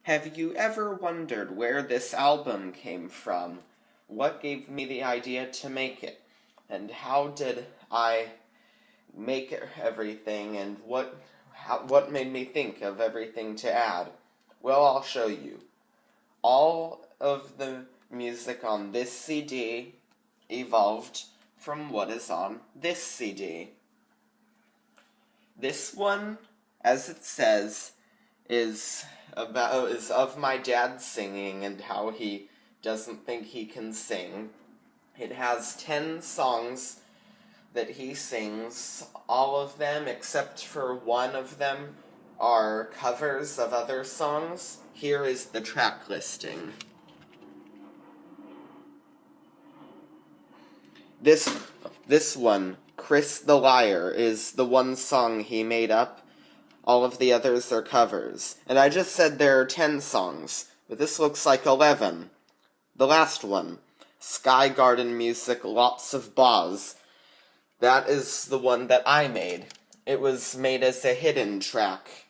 Have you ever wondered where this album came from? What gave me the idea to make it? And how did I make everything, and what made me think of everything to add? Well, I'll show you. All of the music on this CD evolved from what is on this CD. This one, as it says, is of my dad singing and how he doesn't think he can sing. It has 10 songs that he sings. All of them, except for one of them, are covers of other songs. Here is the track listing. This one, Chris the Liar, is the one song he made up. All of the others are covers. And I just said there are 10 songs, but this looks like 11. The last one, Sky Garden Music, Lots of Baws. That is the one that I made. It was made as a hidden track.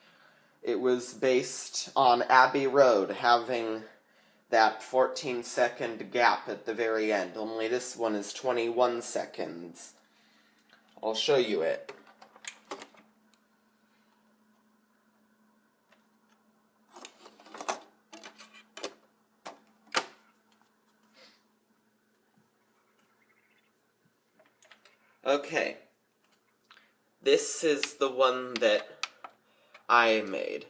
It was based on Abbey Road having that 14-second gap at the very end, only this one is 21 seconds. I'll show you it. Okay, this is the one that I made.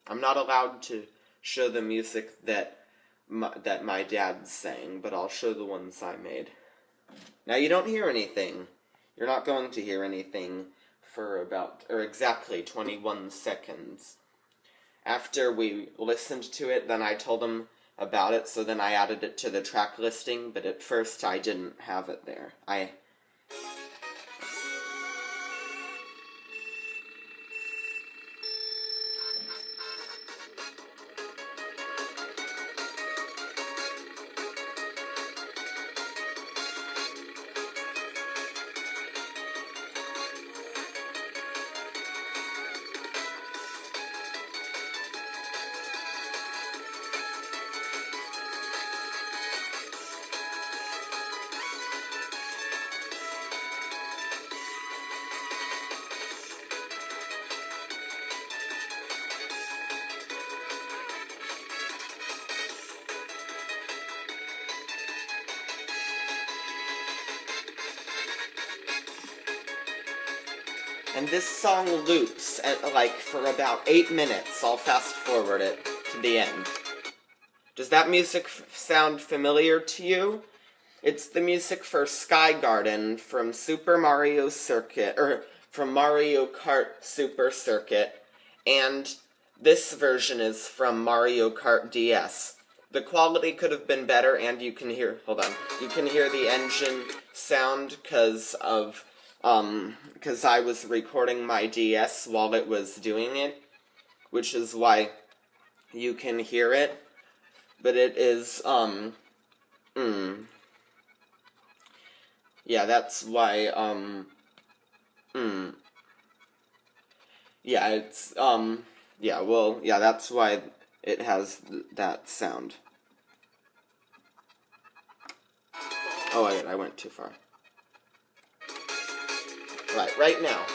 I'm not allowed to show the music that my dad sang, but I'll show the ones I made. Now you don't hear anything. You're not going to hear anything for exactly 21 seconds. After we listened to it, then I told him about it, so then I added it to the track listing, but at first I didn't have it there. And this song loops for about 8 minutes. I'll fast forward it to the end. Does that music sound familiar to you? It's the music for Sky Garden from Super Mario Circuit, or from Mario Kart Super Circuit, and this version is from Mario Kart DS. The quality could have been better, and you can hear the engine sound because I was recording my DS while it was doing it, which is why you can hear it, but it is, yeah, that's why, yeah, it's, that's why it has that sound. Oh, I went too far. Right now.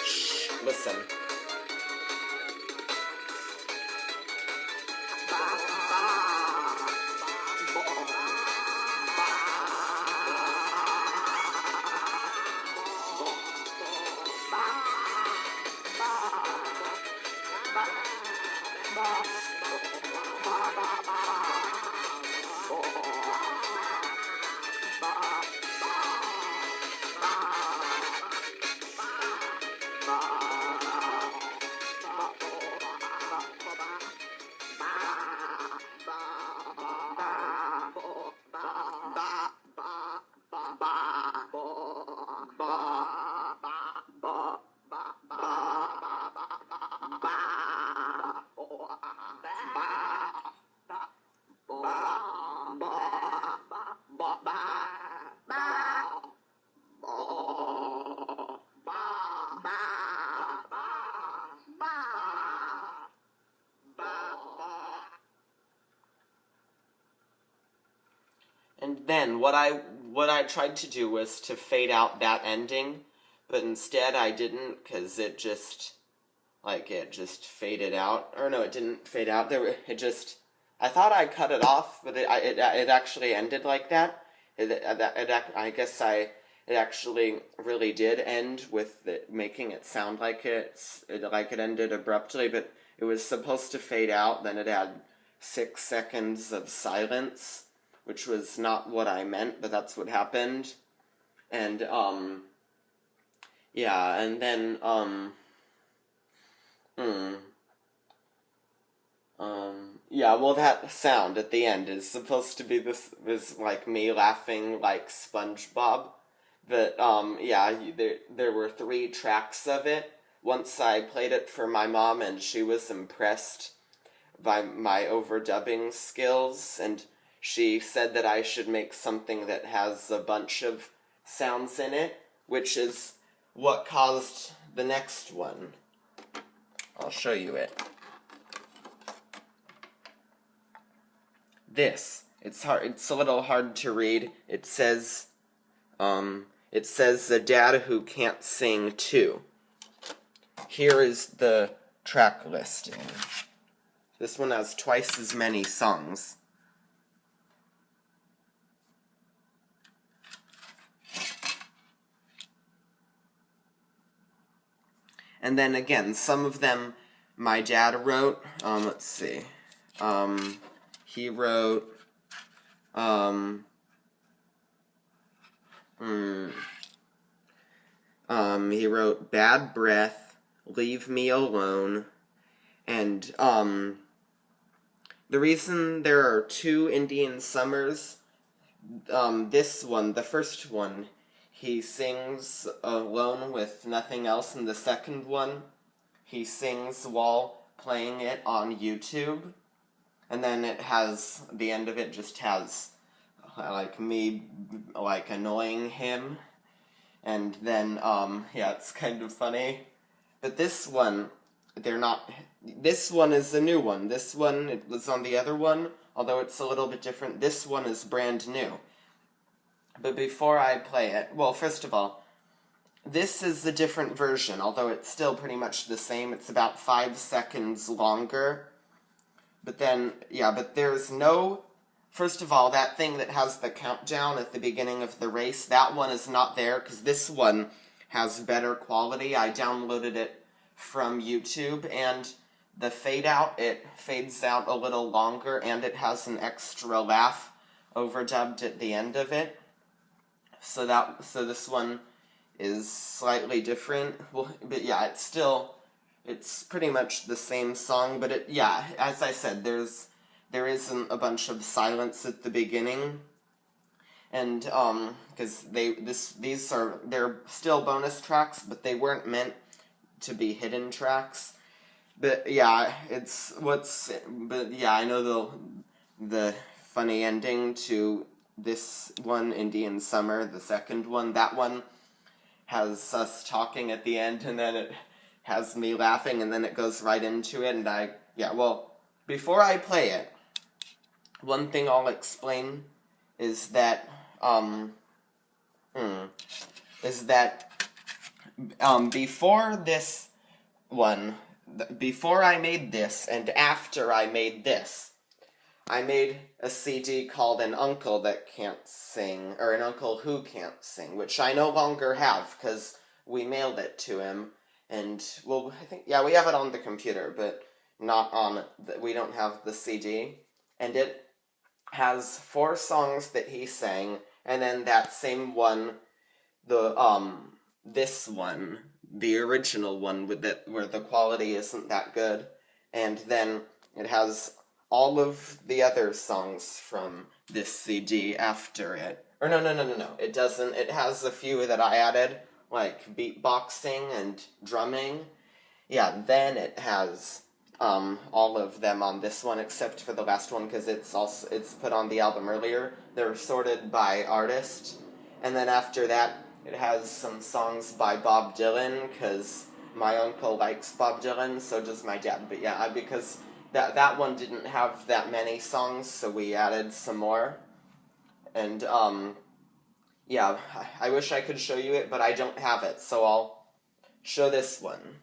Shh, listen. then what I tried to do was to fade out that ending, but instead I didn't, because it just faded out. Or no, it didn't fade out. I thought I cut it off, but it actually ended like that. It actually really did end with it making it sound like it ended abruptly, but it was supposed to fade out. Then it had 6 seconds of silence, which was not what I meant, but that's what happened. And yeah, and then yeah, well, that sound at the end is supposed to be like me laughing like SpongeBob. But, yeah, there were 3 tracks of it. Once I played it for my mom, and she was impressed by my overdubbing skills, and she said that I should make something that has a bunch of sounds in it, which is what caused the next one. I'll show you it. It's a little hard to read. It says the dad who can't sing too. Here is the track listing. This one has twice as many songs. And then again, some of them my dad wrote. Let's see. He wrote, he wrote Bad Breath, Leave Me Alone, and, the reason there are 2 Indian Summers, this one, the first one, he sings alone with nothing else, and the second one, he sings while playing it on YouTube. And then the end of it just has, like, me, like, annoying him. And then, yeah, it's kind of funny. But this one, this one is a new one. This one, it was on the other one, although it's a little bit different. This one is brand new. But before I play it, well, first of all, this is a different version, although it's still pretty much the same. It's about 5 seconds longer. But then, yeah, but there's no... First of all, that thing that has the countdown at the beginning of the race, that one is not there, because this one has better quality. I downloaded it from YouTube, and the fade-out, it fades out a little longer, and it has an extra laugh overdubbed at the end of it. So this one is slightly different. Well, but yeah, it's pretty much the same song, but yeah, as I said, there isn't a bunch of silence at the beginning, and because they're still bonus tracks, but they weren't meant to be hidden tracks. But yeah, but yeah, I know the funny ending to this one, Indian Summer, the second one. That one has us talking at the end, and then it has me laughing, and then it goes right into it, and before I play it, one thing I'll explain is that, before this one, before I made this, and after I made this, I made a CD called An Uncle That Can't Sing, or An Uncle Who Can't Sing, which I no longer have, because we mailed it to him. And, well, I think, yeah, we have it on the computer, but not on, we don't have the CD. And it has 4 songs that he sang, and then that same one, this one, the original one, where the quality isn't that good. And then it has all of the other songs from this CD after it. Or no, it doesn't. It has a few that I added, like beatboxing and drumming. Yeah, then it has all of them on this one, except for the last one, because it's put on the album earlier. They're sorted by artist. And then after that, it has some songs by Bob Dylan, because my uncle likes Bob Dylan, so does my dad. But yeah, because that one didn't have that many songs, so we added some more. And, yeah, I wish I could show you it, but I don't have it, so I'll show this one.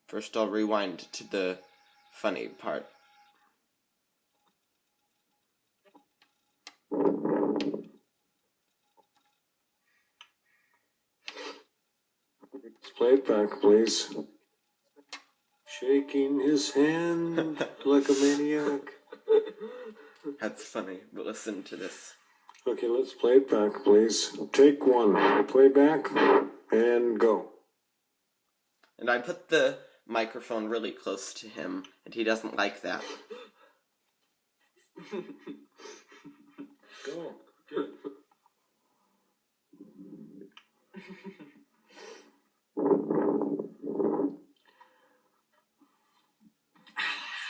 First I'll rewind to the funny part. Let's play it back, please. Shaking his hand like a maniac. That's funny, but listen to this. Okay, let's play it back, please. Take one. Play back and go. And I put the microphone really close to him, and he doesn't like that. Go. Good.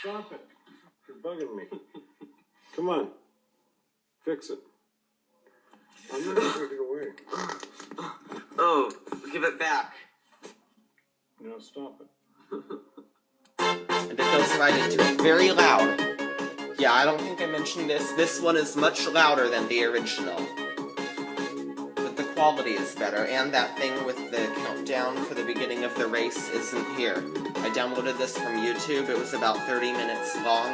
Stop it. You're bugging me. Come on. Fix it. I'm not going to take it away. Oh, give it back. Now stop it. And it goes right into it. Very loud. Yeah, I don't think I mentioned this. This one is much louder than the original. But the quality is better, and that thing with the countdown for the beginning of the race isn't here. I downloaded this from YouTube. It was about 30 minutes long,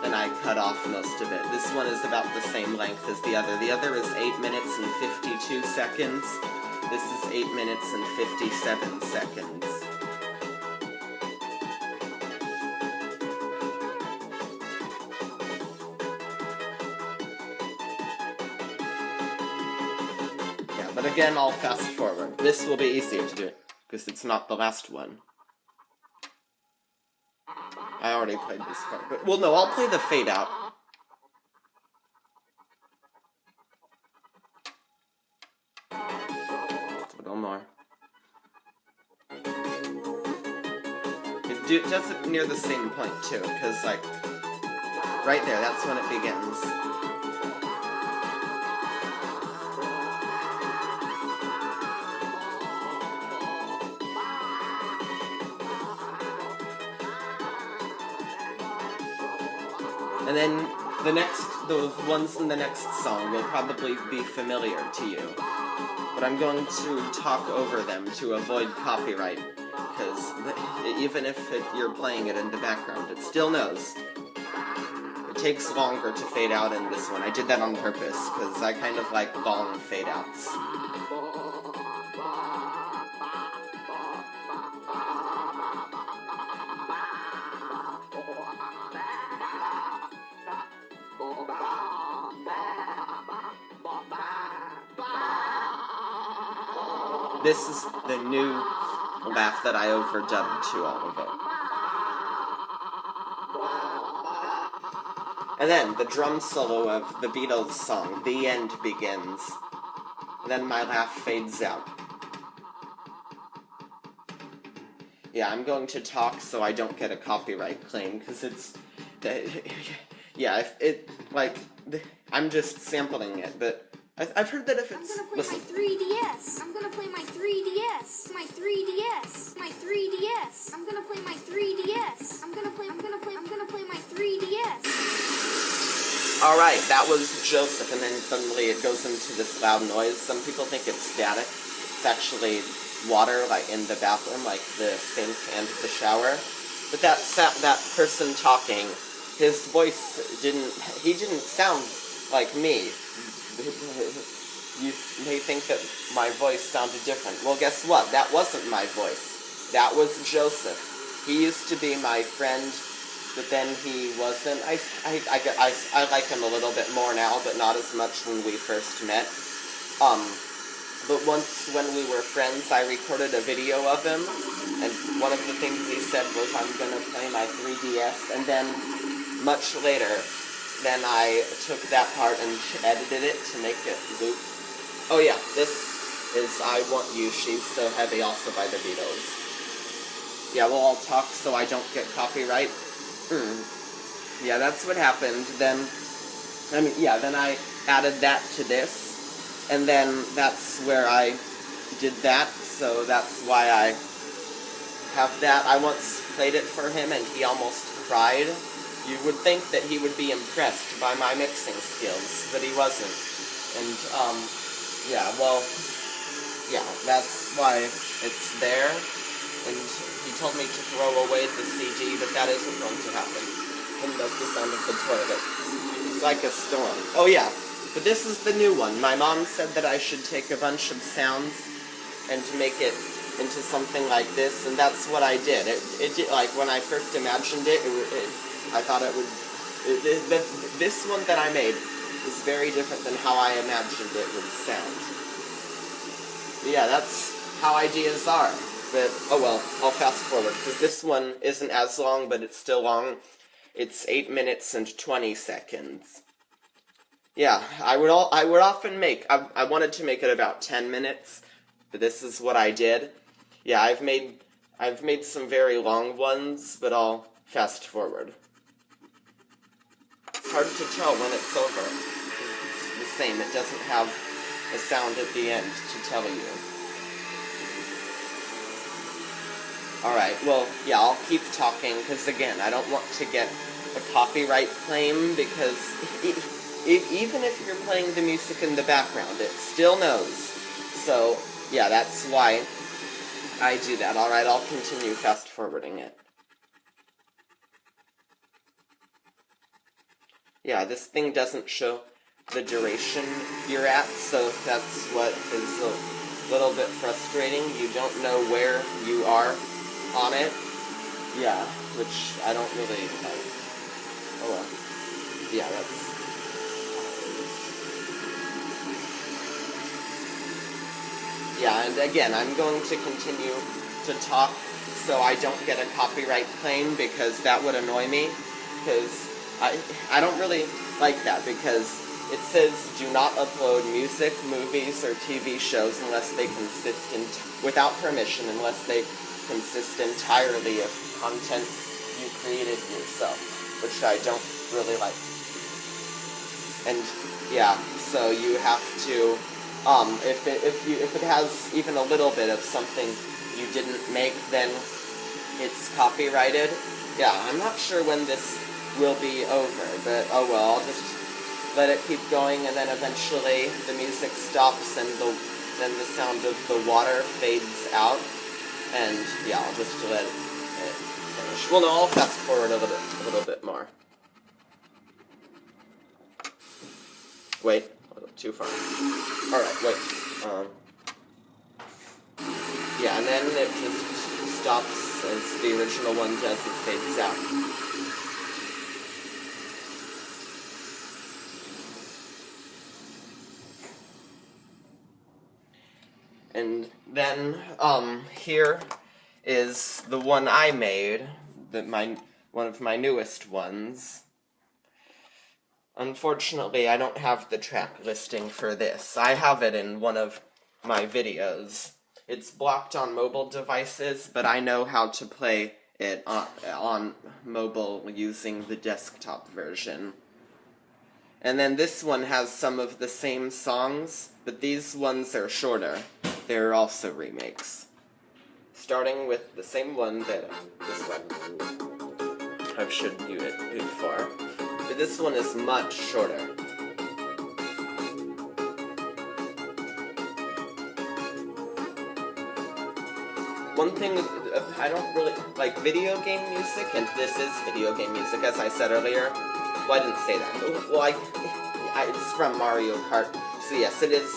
and I cut off most of it. This one is about the same length as the other. The other is 8 minutes and 52 seconds. This is 8 minutes and 57 seconds. Yeah, but again, I'll fast forward. This will be easier to do, because it's not the last one. I already played this part, but, well, no, I'll play the fade out. A little more. It does it near the same point, too, because, like, right there, that's when it begins. And then the ones in the next song will probably be familiar to you. But I'm going to talk over them to avoid copyright, because even if you're playing it in the background, it still knows. It takes longer to fade out in this one. I did that on purpose, because I kind of like long fade outs. This is the new laugh that I overdubbed to all of it. And then the drum solo of the Beatles song, The End, begins. And then my laugh fades out. Yeah, I'm going to talk so I don't get a copyright claim, because it's... Yeah, I'm just sampling it, but I've heard that if it's... I'm gonna play my 3DS. I'm gonna play my 3DS. My 3DS. My 3DS. I'm gonna play my 3DS. I'm gonna play my 3DS. Alright, that was Joseph, and then suddenly it goes into this loud noise. Some people think it's static. It's actually water, like in the bathroom, like the sink and the shower. But that person talking, his voice didn't sound like me. You may think that my voice sounded different. Well, guess what? That wasn't my voice. That was Joseph. He used to be my friend, but then he wasn't. I like him a little bit more now, but not as much when we first met. But once when we were friends, I recorded a video of him, and one of the things he said was, I'm gonna play my 3DS, and then much later, then I took that part and edited it to make it loop. Oh yeah, this is I Want You, She's So Heavy, also by the Beatles. Yeah, well, I'll talk so I don't get copyright. Yeah, that's what happened. Then I added that to this, and then that's where I did that, so that's why I have that. I once played it for him, and he almost cried. You would think that he would be impressed by my mixing skills, but he wasn't. And, yeah, well, yeah, that's why it's there. And he told me to throw away the CD, but that isn't going to happen. And that's the sound of the toilet. It's like a storm. Oh yeah, but this is the new one. My mom said that I should take a bunch of sounds and to make it into something like this, and that's what I did. It did, like, when I first imagined it, I thought it would... This one that I made is very different than how I imagined it would sound. But yeah, that's how ideas are. But, oh well, I'll fast forward, because this one isn't as long, but it's still long. It's 8 minutes and 20 seconds. Yeah, I would often make, I wanted to make it about 10 minutes, but this is what I did. Yeah, I've made some very long ones, but I'll fast forward. It's hard to tell when it's over. It's the same, it doesn't have a sound at the end to tell you. Alright, well, yeah, I'll keep talking, because again, I don't want to get a copyright claim, because even if you're playing the music in the background, it still knows. So, yeah, that's why I do that. Alright, I'll continue fast forwarding it. Yeah, this thing doesn't show the duration you're at, so that's what is a little bit frustrating. You don't know where you are on it. Yeah, which I don't really like. Oh well. Yeah, that's... Yeah, and again, I'm going to continue to talk so I don't get a copyright claim, because that would annoy me, because I don't really like that, because it says do not upload music, movies, or TV shows unless they consist without permission, unless they consist entirely of content you created yourself, which I don't really like. And yeah, so you have to, if it has even a little bit of something you didn't make, then it's copyrighted. Yeah, I'm not sure when this will be over, but oh well, I'll just let it keep going, and then eventually the music stops and then the sound of the water fades out. And yeah, I'll just let it finish. Well, no, I'll fast forward a little bit more. Wait, a little too far. Alright, wait. Yeah, and then it just stops as the original one does, it fades out. And then, here is the one I made, one of my newest ones. Unfortunately, I don't have the track listing for this. I have it in one of my videos. It's blocked on mobile devices, but I know how to play it on mobile using the desktop version. And then this one has some of the same songs, but these ones are shorter. They're also remakes. Starting with the same one that this one I've showed you it before. But this one is much shorter. One thing, I don't really like video game music, and this is video game music, as I said earlier. Well, I didn't say that. Well, it's from Mario Kart, so yes, it is.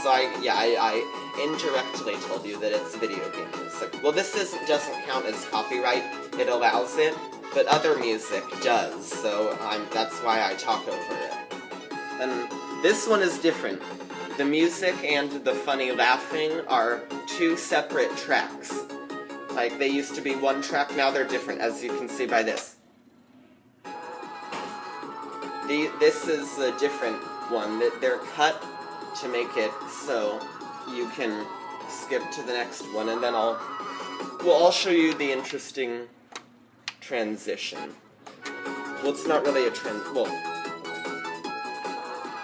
So I indirectly told you that it's video game music. Well, this doesn't count as copyright. It allows it, but other music does. So that's why I talk over it. And this one is different. The music and the funny laughing are two separate tracks. Like, they used to be one track, now they're different, as you can see by this. This is a different one. They're cut to make it so you can skip to the next one, and then I'll show you the interesting transition. Well, it's not really a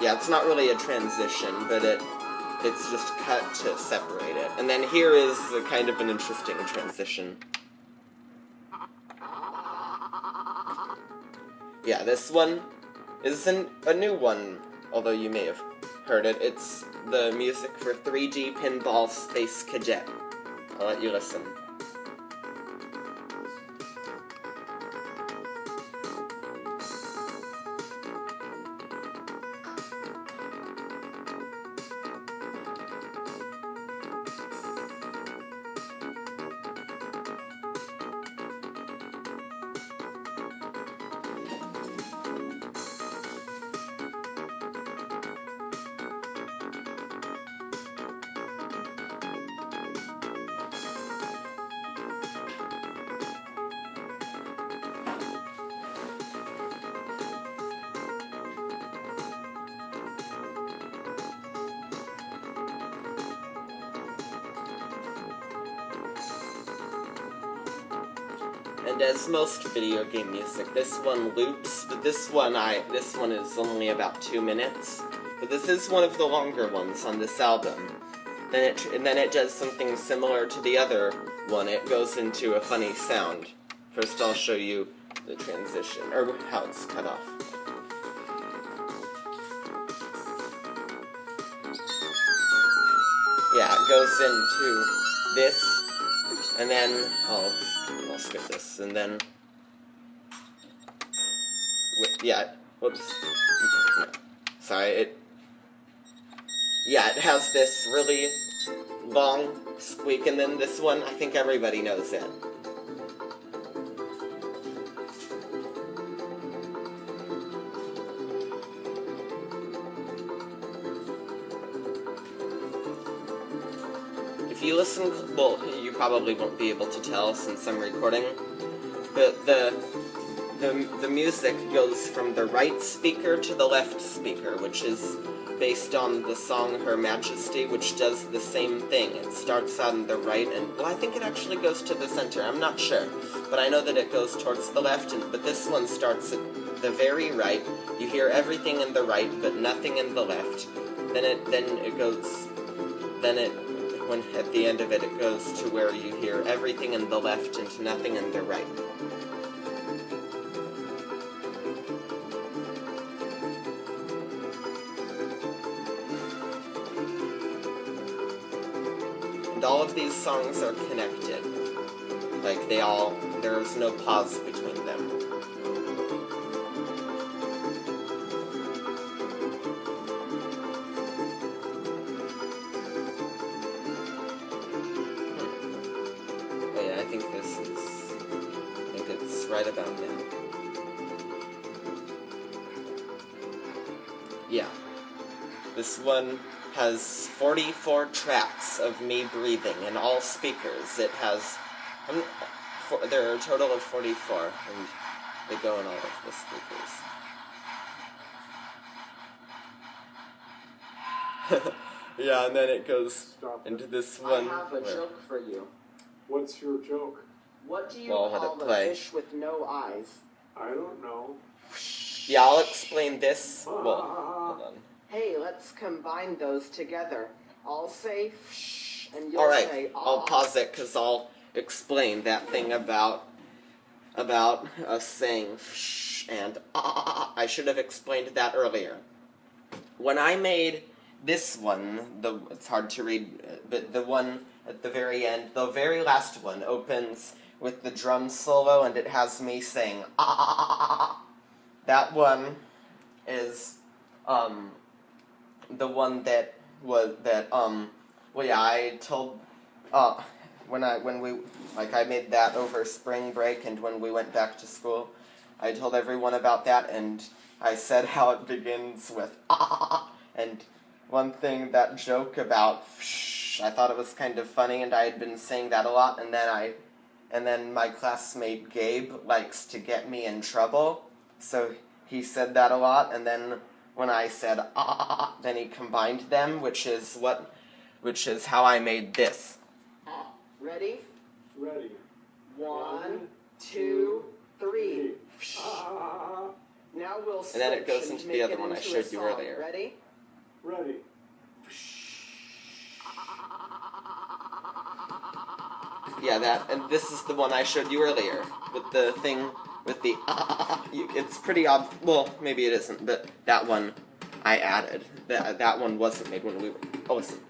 yeah, it's not really a transition, but it's just cut to separate it. And then here is a kind of an interesting transition. Yeah, this one isn't a new one, although you may have heard it. It's the music for 3D Pinball Space Cadet. I'll let you listen. And as most video game music, this one loops, but this one is only about 2 minutes. But this is one of the longer ones on this album. And then it does something similar to the other one. It goes into a funny sound. First I'll show you the transition, or how it's cut off. Yeah, it goes into this, and then, I'll skip this, and then, whoops, sorry, it has this really long squeak, and then this one, I think everybody knows it. If you listen, well, you probably won't be able to tell since I'm recording, but the music goes from the right speaker to the left speaker, which is based on the song Her Majesty, which does the same thing. It starts out on the right, and, well, I think it actually goes to the center, I'm not sure, but I know that it goes towards the left, but this one starts at the very right. You hear everything in the right, but nothing in the left. When at the end of it, it goes to where you hear everything in the left and nothing in the right. And all of these songs are connected. Like, there's no pause between them. I think it's right about now. Yeah. This one has 44 tracks of me breathing in all speakers. It has, there are a total of 44, and they go in all of the speakers. Yeah, and then it goes into this one. I have a joke for you. What's your joke? What do you Well, call let it a play. fish with no eyes? I don't know. Yeah, I'll explain this. Well, hold on. Hey, let's combine those together. I'll say fsh, and you'll Alright, say I'll pause it because I'll explain that thing about us saying fsh and I should have explained that earlier. When I made this one, it's hard to read, but the one at the very end, the very last one, opens with the drum solo, and it has me saying That one is the one that I told I made that over spring break, and when we went back to school, I told everyone about that, and I said how it begins with and one thing, that joke about shh, I thought it was kind of funny, and I had been saying that a lot, and then my classmate Gabe likes to get me in trouble, so he said that a lot, and then when I said then he combined them, which is how I made this. Ready? Ready. 1, 2, 3. Now we'll switch And then it goes and into make the other it one I into showed a you song. earlier. Ready? Ready. Yeah, and this is the one I showed you earlier, with the thing with the it's pretty well, maybe it isn't, but that one I added. That one wasn't made when we were... Oh, listen.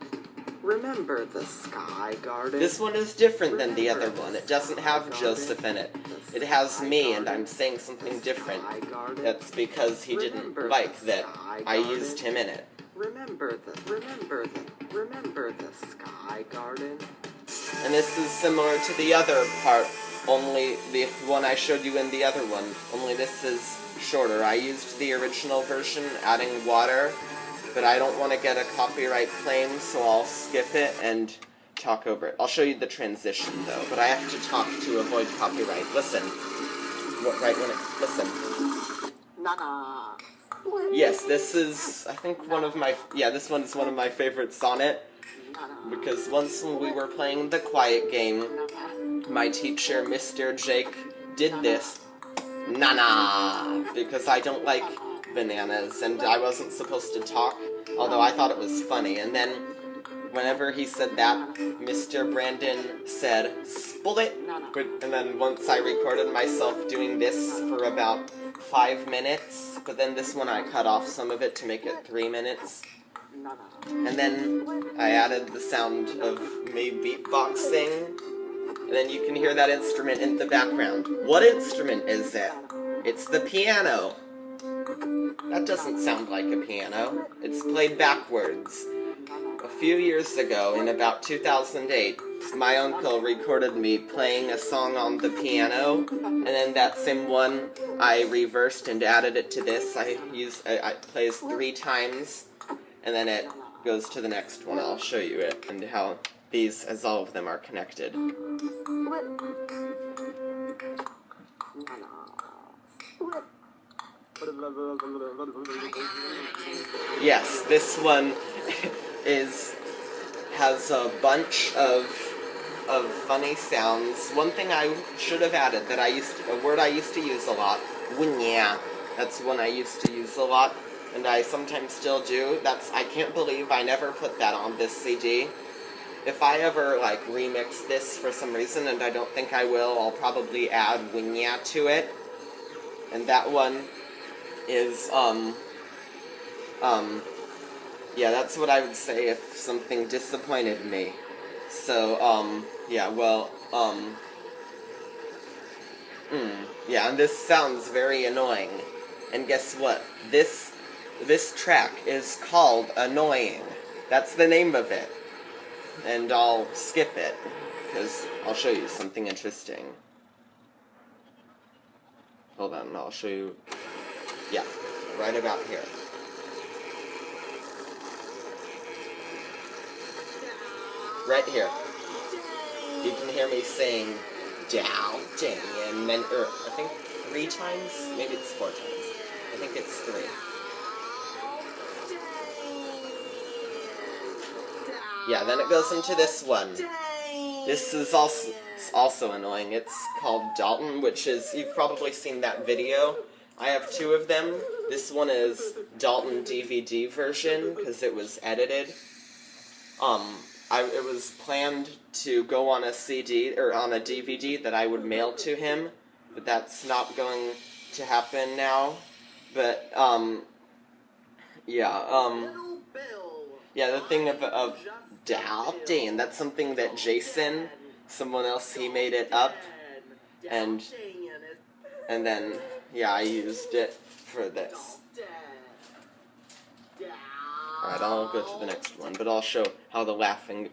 Remember the sky garden. This one is different than the other one. It doesn't have Joseph in it. It has me, and I'm saying something different. That's because he didn't like that I used him in it. Remember the sky garden. And this is similar to the other part, only the one I showed you in the other one, only this is shorter. I used the original version, adding water, but I don't want to get a copyright claim, so I'll skip it and talk over it. I'll show you the transition, though, but I have to talk to avoid copyright. Listen. Listen. Nana. Yes, this is, I think, this one is one of my favorites on it, because once when we were playing the quiet game, my teacher, Mr. Jake, did this, Nana, because I don't like bananas, and I wasn't supposed to talk, although I thought it was funny, and then whenever he said that, Mr. Brandon said, split, and then once I recorded myself doing this for about 5 minutes, but then this one I cut off some of it to make it 3 minutes, and then I added the sound of me beatboxing, and then you can hear that instrument in the background. What instrument is it? It's the piano. That doesn't sound like a piano. It's played backwards. A few years ago, in about 2008, my uncle recorded me playing a song on the piano, and then that same one I reversed and added it to this. It plays 3 times, and then it goes to the next one. I'll show you it, and how these, as all of them, are connected. Yes, this one has a bunch of funny sounds. One thing I should have added that a word I used to use a lot, winya. That's one I used to use a lot, and I sometimes still do. I can't believe I never put that on this CD. If I ever, remix this for some reason, and I don't think I will, I'll probably add winya to it. And that one is, yeah, that's what I would say if something disappointed me. So, yeah, well, yeah, and this sounds very annoying. And guess what? This track is called Annoying. That's the name of it. And I'll skip it, because I'll show you something interesting. Hold on, I'll show you, yeah, right about here. Right here. You can hear me saying, down, and then, I think 3 times? Maybe it's 4 times. I think it's 3. Yeah, then it goes into this one. This is also annoying. It's called Dalton, which is, you've probably seen that video. I have 2 of them. This one is Dalton DVD version, because it was edited. It was planned to go on a CD, or on a DVD that I would mail to him, but that's not going to happen now. But, yeah, the thing of Dalton, that's something that Jason, someone else, he made it up, and then, yeah, I used it for this. Alright, I'll go to the next one, but I'll show how the laughing,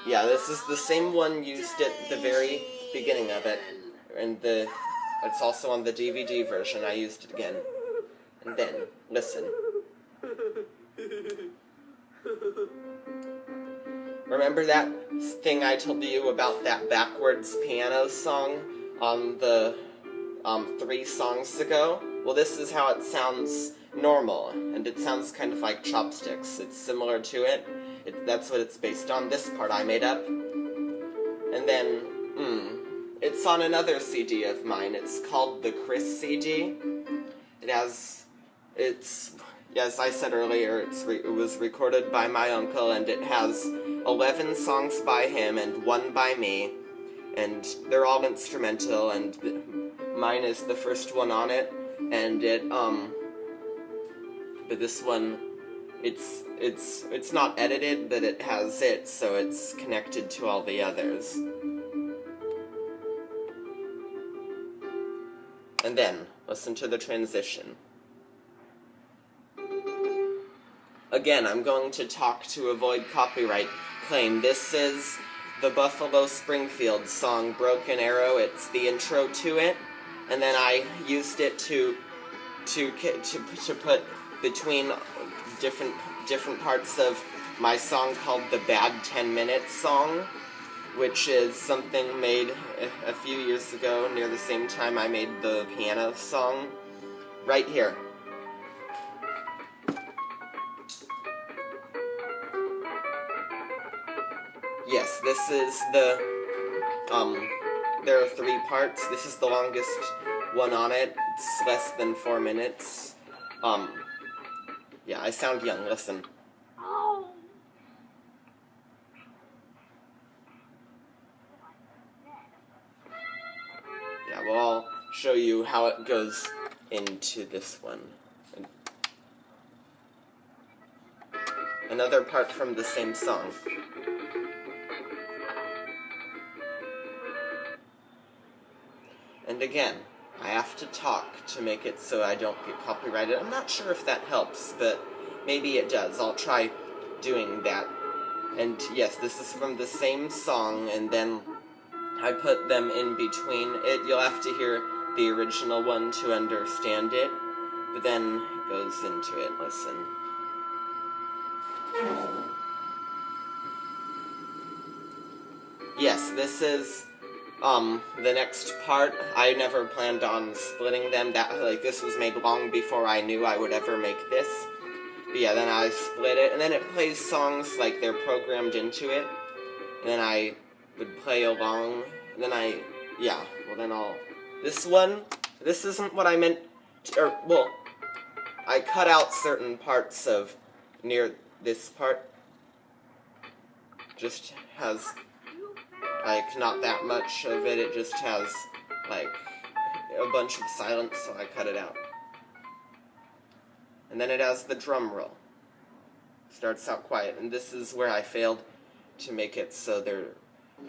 yeah, this is the same one used at the very beginning of it, and it's also on the DVD version. I used it again. And then, listen. Remember that thing I told you about that backwards piano song on the 3 songs ago? Well, this is how it sounds normal, and it sounds kind of like chopsticks. It's similar to it. That's what it's based on. This part I made up. And then, it's on another CD of mine. It's called the Chris CD. As I said earlier, it was recorded by my uncle, and it has 11 songs by him and 1 by me. and they're all instrumental, and mine is the first one on it, and but this one, it's not edited, but it has it, so it's connected to all the others. And then, listen to the transition. Again, I'm going to talk to avoid copyright claim. This is the Buffalo Springfield song, Broken Arrow. It's the intro to it, and then I used it to put between different parts of my song called the Bad 10 Minutes song, which is something made a few years ago, near the same time I made the piano song, right here. Yes, this is the, there are 3 parts. This is the longest one on it. It's less than 4 minutes. Yeah, I sound young, listen. Yeah, well, I'll show you how it goes into this one. Another part from the same song. And again, I have to talk to make it so I don't get copyrighted. I'm not sure if that helps, but maybe it does. I'll try doing that. And yes, this is from the same song, and then I put them in between it. You'll have to hear the original one to understand it, but then it goes into it. Listen. Yes, this is the next part. I never planned on splitting them. This was made long before I knew I would ever make this. But yeah, then I split it, and then it plays songs like they're programmed into it. And then I would play along, and then this isn't what I meant, I cut out certain parts of near this part. Just has, not that much of it, it just has, a bunch of silence, so I cut it out. And then it has the drum roll. Starts out quiet, and this is where I failed to make it so there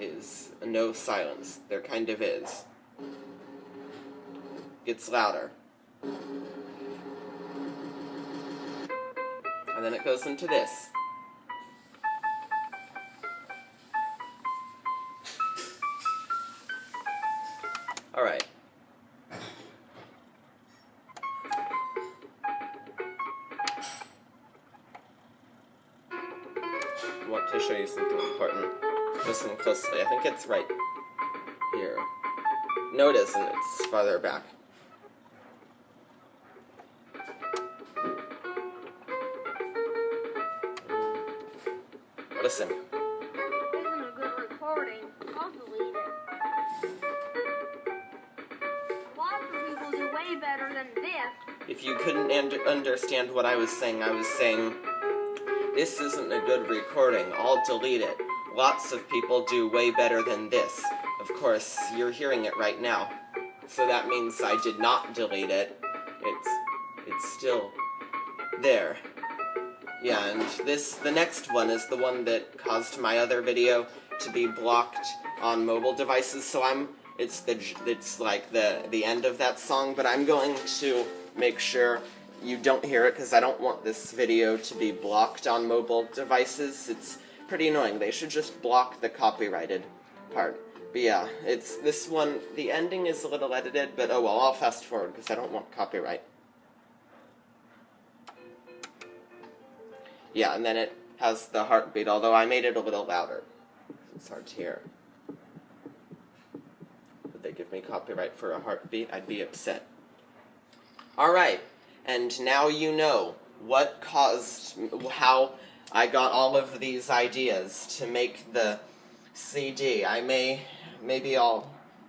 is no silence. There kind of is. Gets louder. And then it goes into this. Alright. I want to show you something important. Listen closely. I think it's right here. No, it isn't. It's farther back. Listen. This isn't a good recording. I'll delete it. Lots of people do way better than this. If you couldn't understand what I was saying this isn't a good recording. I'll delete it. Lots of people do way better than this. Of course, you're hearing it right now. So that means I did not delete it. It's still there. Yeah, and the next one is the one that caused my other video to be blocked on mobile devices. So it's like the end of that song, but I'm going to make sure you don't hear it because I don't want this video to be blocked on mobile devices. It's pretty annoying. They should just block the copyrighted part. But yeah, it's this one. The ending is a little edited, but oh well, I'll fast forward because I don't want copyright. Yeah, and then it has the heartbeat, although I made it a little louder. It's hard to hear. Would they give me copyright for a heartbeat? I'd be upset. Alright, and now you know how I got all of these ideas to make the CD.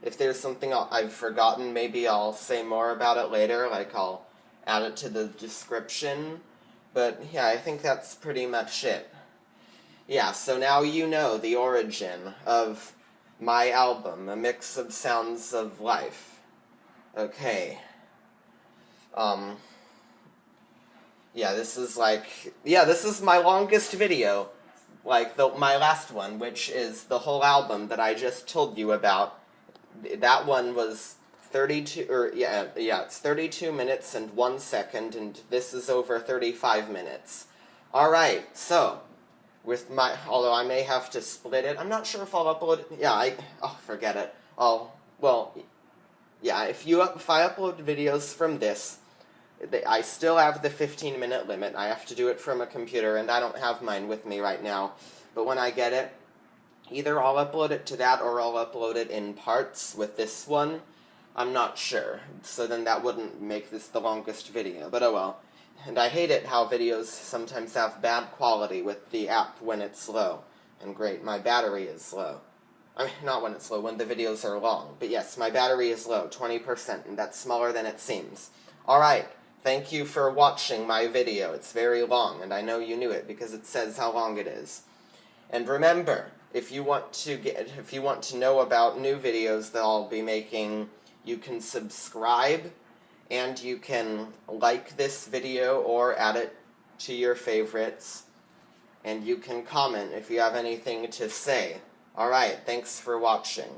If there's something I've forgotten, maybe I'll say more about it later, like I'll add it to the description. But yeah, I think that's pretty much it. Yeah, so now you know the origin of my album, a mix of sounds of life. Okay. Yeah, this is my longest video. Like, my last one, which is the whole album that I just told you about. That one was 32, it's 32 minutes and 1 second, and this is over 35 minutes. Alright, so, although I may have to split it, I'm not sure if I'll upload it, forget it. If I upload videos from this, I still have the 15-minute limit. I have to do it from a computer, and I don't have mine with me right now. But when I get it, either I'll upload it to that, or I'll upload it in parts with this one. I'm not sure. So then that wouldn't make this the longest video, but oh well. And I hate it how videos sometimes have bad quality with the app when it's low. And great, my battery is low. I mean, not when it's low, when the videos are long. But yes, my battery is low, 20%, and that's smaller than it seems. Alright. Thank you for watching my video. It's very long, and I know you knew it because it says how long it is. And remember, if you want to know about new videos that I'll be making, you can subscribe, and you can like this video or add it to your favorites, and you can comment if you have anything to say. Alright, thanks for watching.